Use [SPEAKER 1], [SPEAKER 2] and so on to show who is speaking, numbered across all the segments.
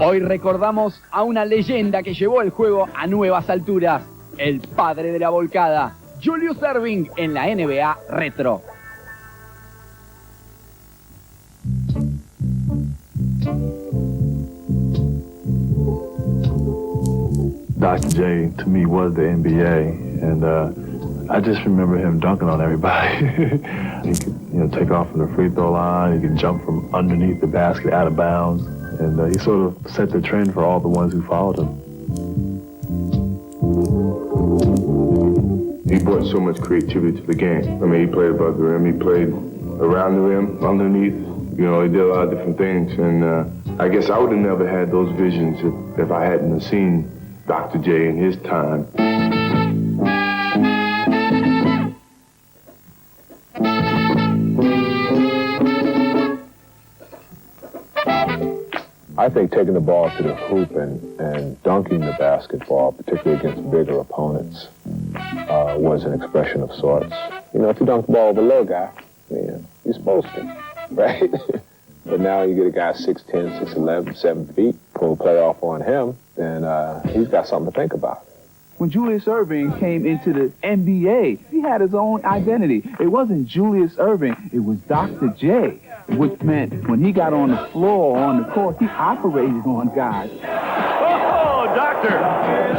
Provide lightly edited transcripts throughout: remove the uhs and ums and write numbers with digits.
[SPEAKER 1] Hoy recordamos a una leyenda que llevó el juego a nuevas alturas, el padre de la volcada, Julius Erving en la NBA Retro.
[SPEAKER 2] Dr. J, to me, was the NBA, and I just remember him dunking on everybody. He could, take off from the free throw line. He could jump from underneath the basket out of bounds, and he sort of set the trend for all the ones who followed him.
[SPEAKER 3] He brought so much creativity to the game. I mean, he played above the rim, he played around the rim, underneath. He did a lot of different things, and I guess I would have never had those visions if I hadn't have seen Dr. J in his time.
[SPEAKER 4] I think taking the ball to the hoop and dunking the basketball, particularly against bigger opponents, was an expression of sorts. If you dunk the ball with a little guy, you're supposed to, right? But now you get a guy 6'10", 6'11", 7 feet, pull a play off on him, then he's got something to think about.
[SPEAKER 5] When Julius Erving came into the NBA, he had his own identity. It wasn't Julius Erving, it was Dr. J, which meant when he got on the floor, on the court, he operated on guys.
[SPEAKER 6] Oh, doctor!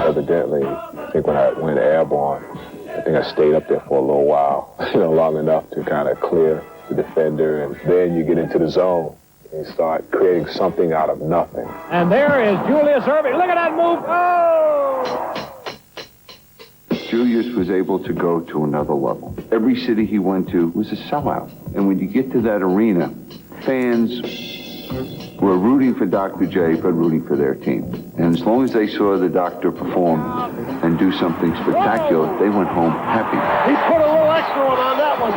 [SPEAKER 4] Evidently, I think when I went airborne, I think I stayed up there for a little while, long enough to kind of clear the defender, and then you get into the zone. And you start creating something out of nothing.
[SPEAKER 6] And there is Julius Erving. Look at that move. Oh!
[SPEAKER 7] Julius was able to go to another level. Every city he went to was a sellout. And when you get to that arena, fans were rooting for Dr. J, but rooting for their team. And as long as they saw the doctor perform and do something spectacular, they went home happy.
[SPEAKER 6] He put a little extra one on that one.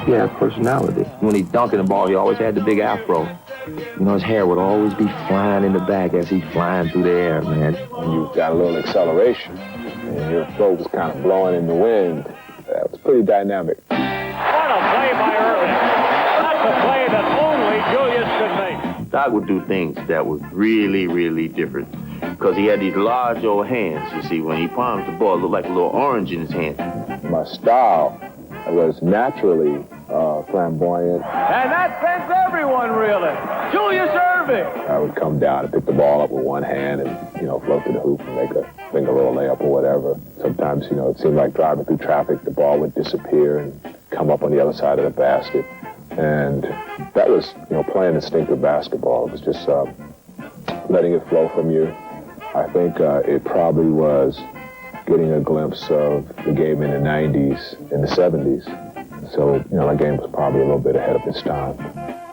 [SPEAKER 8] He had personality. When he's dunking the ball, he always had the big afro. His hair would always be flying in the back as he's flying through the air, man.
[SPEAKER 4] When you've got a little acceleration, and your throat was kind of blowing in the wind, that was pretty dynamic.
[SPEAKER 6] What a play by Erving. That's a play that only Julius could make.
[SPEAKER 8] Doc would do things that were really, really different. Because he had these large old hands, you see. When he palmed the ball, it looked like a little orange in his hand.
[SPEAKER 4] My style was naturally flamboyant.
[SPEAKER 6] And that sends everyone reeling. Julius Erving.
[SPEAKER 4] I would come down and pick the ball up with one hand and, float to the hoop and make a finger roll layup or whatever. Sometimes, it seemed like driving through traffic, the ball would disappear and come up on the other side of the basket. And that was, playing instinctive basketball. It was just letting it flow from you. I think it probably was getting a glimpse of the game in the 90s, in the 70s. So, my game was probably a little bit ahead of its time.